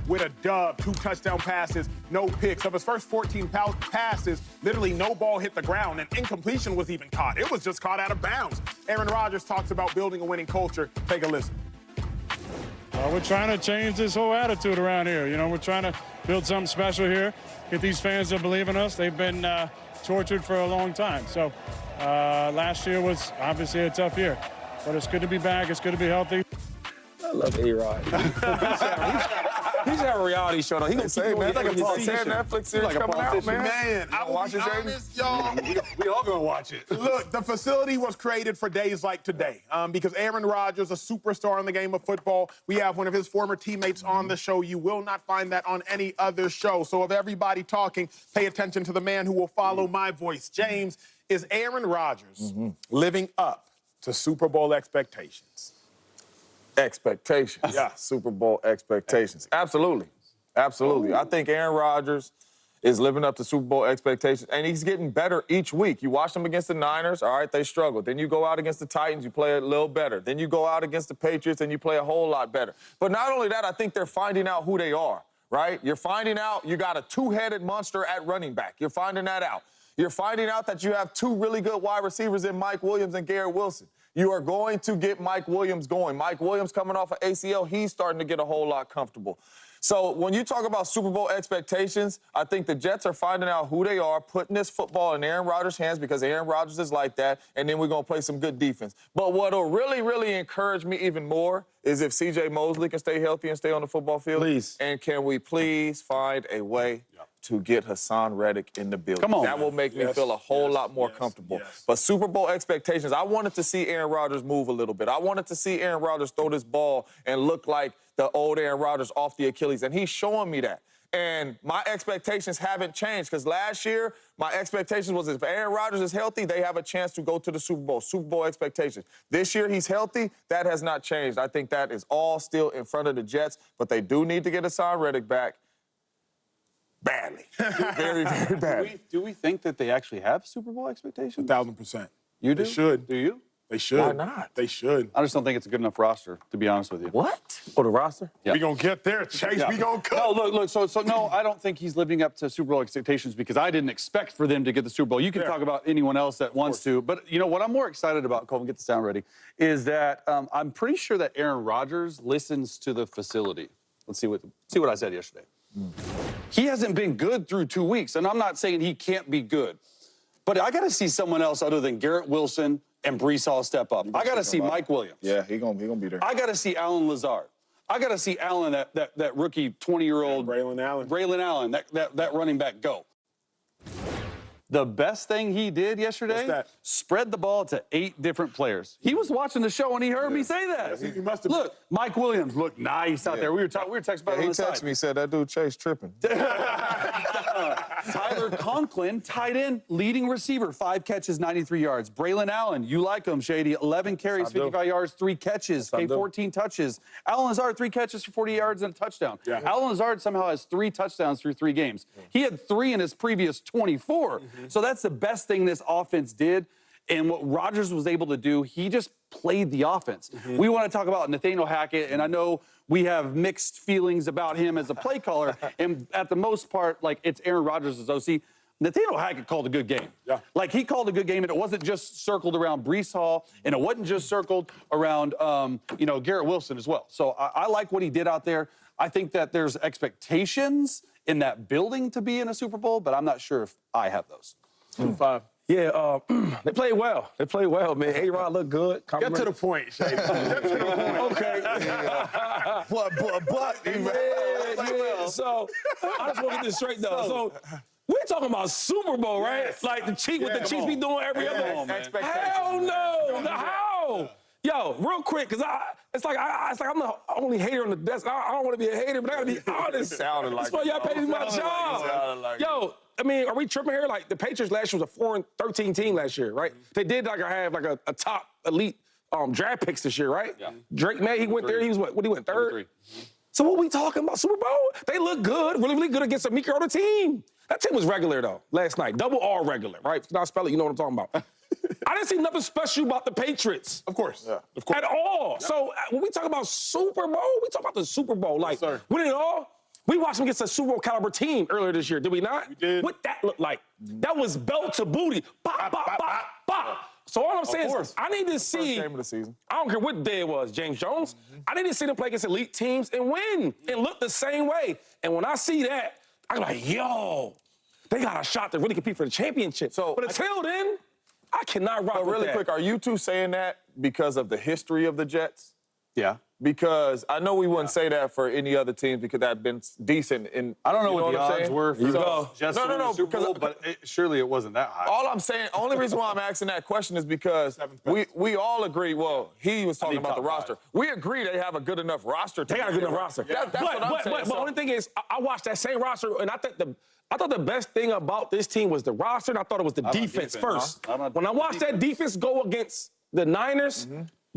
with a dub, 2 touchdown passes, no picks. Of his first 14 passes, literally no ball hit the ground, and incompletion was even caught. It was just caught out of bounds. Aaron Rodgers talks about building a winning culture. Take a listen. We're trying to change this whole attitude around here. You know, we're trying to build something special here, get these fans to believe in us. They've been tortured for a long time. So last year was obviously a tough year, but it's good to be back. It's good to be healthy. I love A-Rod. He's having a reality show, though. He gonna say, man, like a politician. Netflix series like coming out, man. Man, I will be honest, y'all. We all gonna watch it. Look, the facility was created for days like today because Aaron Rodgers, a superstar in the game of football, we have one of his former teammates on the show. You will not find that on any other show. So of everybody talking, pay attention to the man who will follow my voice. James, is Aaron Rodgers living up to Super Bowl expectations? Expectations. Yeah. Super Bowl expectations. Absolutely. Absolutely. I think Aaron Rodgers is living up to Super Bowl expectations, and he's getting better each week. You watch them against the Niners, all right, they struggled. Then you go out against the Titans, you play a little better. Then you go out against the Patriots, and you play a whole lot better. But not only that, I think they're finding out who they are, right? You're finding out you got a two-headed monster at running back. You're finding that out. You're finding out that you have 2 really good wide receivers in Mike Williams and Garrett Wilson. You are going to get Mike Williams going. Mike Williams coming off of ACL, he's starting to get a whole lot comfortable. So when you talk about Super Bowl expectations, I think the Jets are finding out who they are, putting this football in Aaron Rodgers' hands because Aaron Rodgers is like that, and then we're going to play some good defense. But what will really, really encourage me even more is if C.J. Mosley can stay healthy and stay on the football field. Please. And can we please find a way to get Hassan Reddick in the building? Come on, that will make me feel a whole lot more comfortable. But Super Bowl expectations, I wanted to see Aaron Rodgers move a little bit. I wanted to see Aaron Rodgers throw this ball and look like the old Aaron Rodgers off the Achilles, and he's showing me that. And my expectations haven't changed because last year, my expectations was if Aaron Rodgers is healthy, they have a chance to go to the Super Bowl. Super Bowl expectations. This year, he's healthy. That has not changed. I think that is all still in front of the Jets, but they do need to get Hassan Reddick back badly. Very, very badly. Do we think that they actually have Super Bowl expectations? 1,000%. You do? They should. Do you? They should. Why not? They should. I just don't think it's a good enough roster, to be honest with you. What? Oh, the roster? Yeah. We gonna get there, Chase. We gonna cook. No, look. So no, I don't think he's living up to Super Bowl expectations because I didn't expect for them to get the Super Bowl. You can talk about anyone else that wants to, but you know what I'm more excited about, Colvin, get the sound ready, is that I'm pretty sure that Aaron Rodgers listens to the facility. Let's see what I said yesterday. He hasn't been good through 2 weeks, and I'm not saying he can't be good, but I got to see someone else other than Garrett Wilson and Breece Hall step up. I got to see Mike Williams. Yeah, he gonna be there. I got to see Allen Lazard. I got to see Allen, that rookie 20-year-old. Braylon Allen, that running back go. The best thing he did yesterday, spread the ball to 8 different players. He was watching the show and he heard me say that. He must have. Look, Mike Williams looked nice out there. We were texting about it on the side. He texted me, said that dude Chase tripping. Tyler Conklin, tight end, leading receiver, 5 catches, 93 yards. Braylon Allen, you like him, Shady, 11 carries, 55 yards, 3 catches, 14 touches. Allen Lazard, 3 catches for 40 yards and a touchdown. Yeah. Allen Lazard somehow has 3 touchdowns through 3 games. He had 3 in his previous 24. So that's the best thing this offense did. And what Rodgers was able to do, he just played the offense. We want to talk about Nathaniel Hackett, and I know we have mixed feelings about him as a play caller, and at the most part, like, it's Aaron Rodgers' OC. Nathaniel Hackett called a good game. Yeah. Like, he called a good game, and it wasn't just circled around Breece Hall, and it wasn't just circled around, Garrett Wilson as well. So I like what he did out there. I think that there's expectations in that building to be in a Super Bowl, but I'm not sure if I have those. 2-5. Yeah, they played well. They played well, man. A-Rod looked good. Get to the point, Shady. Get to the point. Okay. but yeah. So I just want to get this straight, though. So we're talking about Super Bowl, right? Yes. Like the Chiefs, what the Chiefs be doing every other. Hell no. How? Yo, real quick, because it's like I'm the only hater on the desk. I don't want to be a hater, but I got to be honest. Sounded like that's why y'all paid me my job. Yo, I mean, are we tripping here? Like, the Patriots last year was a 4-13 team last year, right? They did have a top elite draft picks this year, right? Yeah. Drake May, he went there. He was what he went third? So what we talking about, Super Bowl? They look good, really, really good against a mediocre team. That team was regular, though, last night. Double R regular, right? If not spell it, you know what I'm talking about. I didn't see nothing special about the Patriots. Of course. Yeah. Of course. At all. So when we talk about Super Bowl, we talk about the Super Bowl. Like, sir. winning it all. We watched them against a Super Bowl caliber team earlier this year, did we not? We did. What that look like? That was belt to booty. Bop, bop, bop, bop. So all I'm saying is, I need to see. First game of the season. I don't care what day it was, James Jones. I need to see them play against elite teams and win and look the same way. And when I see that, I'm like, yo, they got a shot to really compete for the championship. But until then, I cannot rock with Really that. quick, are you two saying that because of the history of the Jets? Yeah. Because I know we wouldn't say that for any other teams because that had been decent. I don't know you what the I'm odds saying? were for go. just No, the Super because- Bowl, but surely it wasn't that high. All I'm saying, only reason why I'm asking that question is because we all agree, well, he was talking about the top roster. We agree they have a good enough roster. They got a good enough roster. That's what I'm saying. But the only thing is, I watched that same roster, and I thought the best thing about this team was the roster, and I thought it was the defense first. When I watched that defense go against the Niners,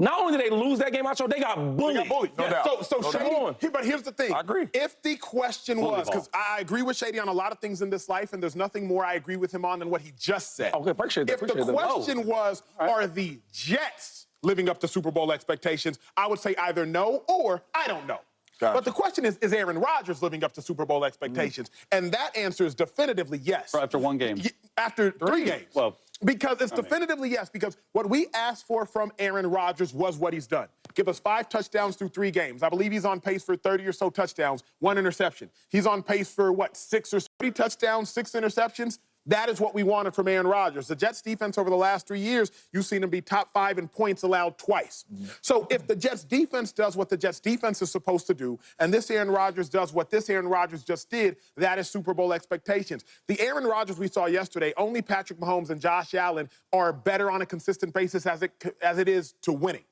not only did they lose that game, they got bullied. They got bullied. No doubt. So No Shady, doubt. but here's the thing. I agree. If the question was, because I agree with Shady on a lot of things in this life, and there's nothing more I agree with him on than what he just said. Okay, appreciate that. If the question was, are the Jets living up to Super Bowl expectations, I would say either no or I don't know. Gotcha. But the question is Aaron Rodgers living up to Super Bowl expectations? And that answer is definitively yes. After one game. After three games. Well, because it's definitively yes, because what we asked for from Aaron Rodgers was what he's done. Give us 5 touchdowns through 3 games. I believe he's on pace for 30 or so touchdowns, 1 interception. He's on pace for, 6 or 30 touchdowns, 6 interceptions? That is what we wanted from Aaron Rodgers. The Jets defense over the last 3 years, you've seen them be top 5 in points allowed twice. So if the Jets defense does what the Jets defense is supposed to do, and this Aaron Rodgers does what this Aaron Rodgers just did, that is Super Bowl expectations. The Aaron Rodgers we saw yesterday, only Patrick Mahomes and Josh Allen are better on a consistent basis as it is to winning.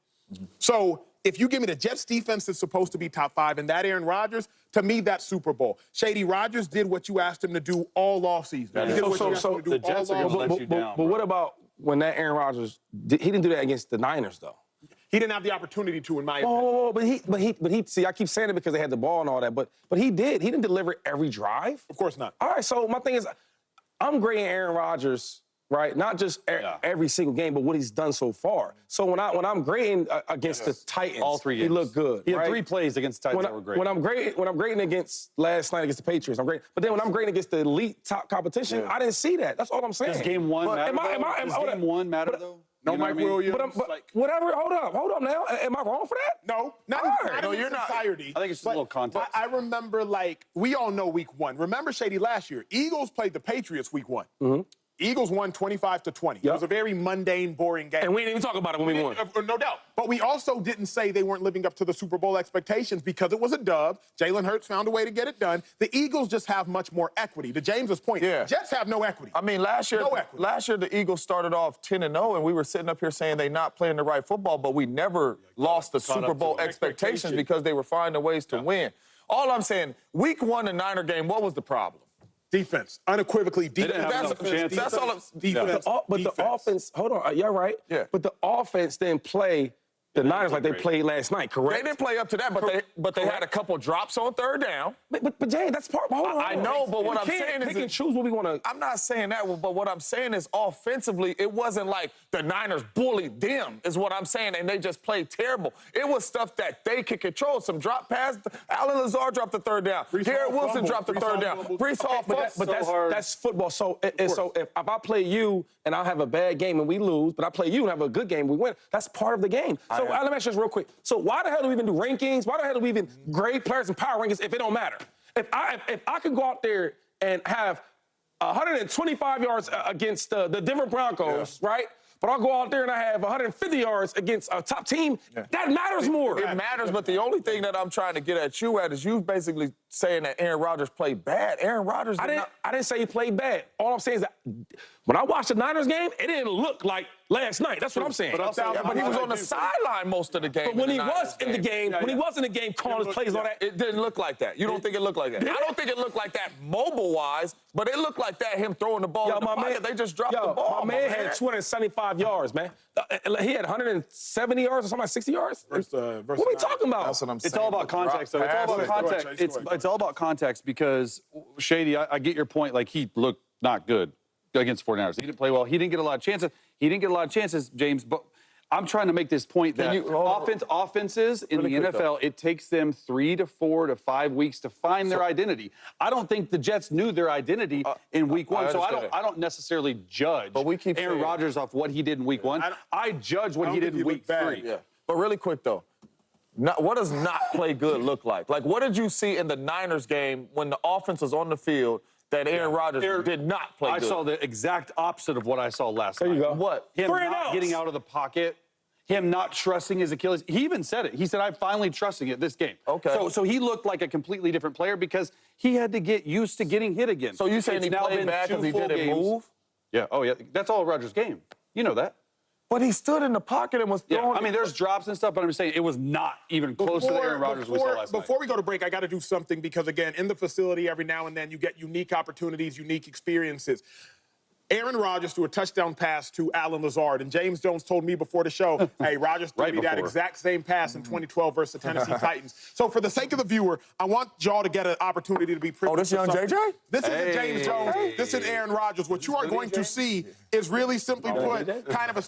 So if you give me the Jets defense that's supposed to be top 5 and that Aaron Rodgers, to me, that's Super Bowl. Shady, Rodgers did what you asked him to do all offseason. He did what you asked him to do the Jets are all gonna offseason. let you down. But what about when that Aaron Rodgers, he didn't do that against the Niners, though? He didn't have the opportunity to, in my opinion. Oh, but he. See, I keep saying it because they had the ball and all that, but he did. He didn't deliver every drive. Of course not. All right, so my thing is, I'm grading Aaron Rodgers, right? Not just every single game, but what he's done so far. So when I'm grading against the Titans, all 3 games. he looked good. He had right? 3 plays against the Titans that were great. When I'm grading against last night against the Patriots, I'm great. But then when I'm grading against the elite top competition, I didn't see that. That's all I'm saying. Does game 1 matter, Does game 1 matter, though? No You know Mike what I mean? Williams. But whatever. Hold up now. Am I wrong for that? No, not No, in you're its not. entirety. I think it's just a little context. I remember, we all know week 1. Remember, Shady, last year, Eagles played the Patriots week 1. Eagles won 25-20. It was a very mundane, boring game. And we didn't even talk about it when we won. No doubt. But we also didn't say they weren't living up to the Super Bowl expectations because it was a dub. Jalen Hurts found a way to get it done. The Eagles just have much more equity. To James's point, Jets have no equity. I mean, last year the Eagles started off 10-0, and we were sitting up here saying they're not playing the right football, but we never lost the Super Bowl expectations because they were finding ways to win. All I'm saying, week 1, the Niner game, what was the problem? Defense. Unequivocally, defense. That's all I'm Defense. But the offense, hold on, you're right. Yeah. But the offense didn't play the Niners like they played last night, correct? They didn't play up to that, but they had a couple drops on 3rd down. But Jay, that's part. Hold on. I know, but what I'm saying saying is pick and choose what we want to. I'm not saying that, but what I'm saying is offensively, it wasn't like the Niners bullied them, is what I'm saying, and they just played terrible. It was stuff that they could control. Some drop pass. Alan Lazard dropped the 3rd down. Garrett Wilson dropped the 3rd down. Brees Hall But that's football. So if I play you and I have a bad game and we lose, but I play you and have a good game, we win. That's part of the game. So let me ask you this real quick. So why the hell do we even do rankings? Why the hell do we even grade players and power rankings if it don't matter? If I could go out there and have 125 yards against the Denver Broncos, right? But I'll go out there and I have 150 yards against a top team. That matters more. It matters, but the only thing that I'm trying to get at you at is you basically saying that Aaron Rodgers played bad. Aaron Rodgers I didn't say he played bad. All I'm saying is that when I watched the Niners game, it didn't look like last night. That's what I'm saying. But he was on the sideline most of the game. But when he was in the game, game, when he was in the game, calling his plays, all that. it didn't look like that. You don't think it looked like that? I don't think it looked like that mobile-wise, but it looked like that, him throwing the ball in the pocket. They just dropped the ball. My man had 275 yards, man. He had 170 yards or something like 60 yards. What are we talking about? That's what I'm saying. It's all about context, though. It's all about context. It's all about context because, Shady, I get your point. Like, he looked not good against 49ers. He didn't play well. He didn't get a lot of chances. James, but I'm trying to make this point that offenses in the NFL, it takes them 3 to 4 to 5 weeks to find their identity. I don't think the Jets knew their identity in week one, so I don't necessarily judge Aaron Rodgers off what he did in week one. I judge what he did in week 3. Yeah. But really quick, though, what does not play good look like? Like, what did you see in the Niners game when the offense was on the field that Aaron Rodgers did not play good? I saw the exact opposite of what I saw last night. There you go. What? Him not getting out of the pocket, him not trusting his Achilles. He even said it. He said, I'm finally trusting it this game. Okay. So he looked like a completely different player because he had to get used to getting hit again. So you saying he played bad because he didn't move? Yeah. Oh, yeah. That's all Rodgers' game. You know that. But he stood in the pocket and was throwing. Yeah, I mean, there's drops and stuff, but I'm just saying it was not even close to the Aaron Rodgers we saw last night. Before we go to break, I got to do something because, again, in the facility every now and then you get unique opportunities, unique experiences. Aaron Rodgers threw a touchdown pass to Allen Lazard, and James Jones told me before the show, hey, Rodgers threw me that exact same pass in 2012 versus the Tennessee Titans. So for the sake of the viewer, I want y'all to get an opportunity to be privileged. Oh, this young JJ? This isn't James Jones. This is Aaron Rodgers. What you are going to see is really simply put kind of a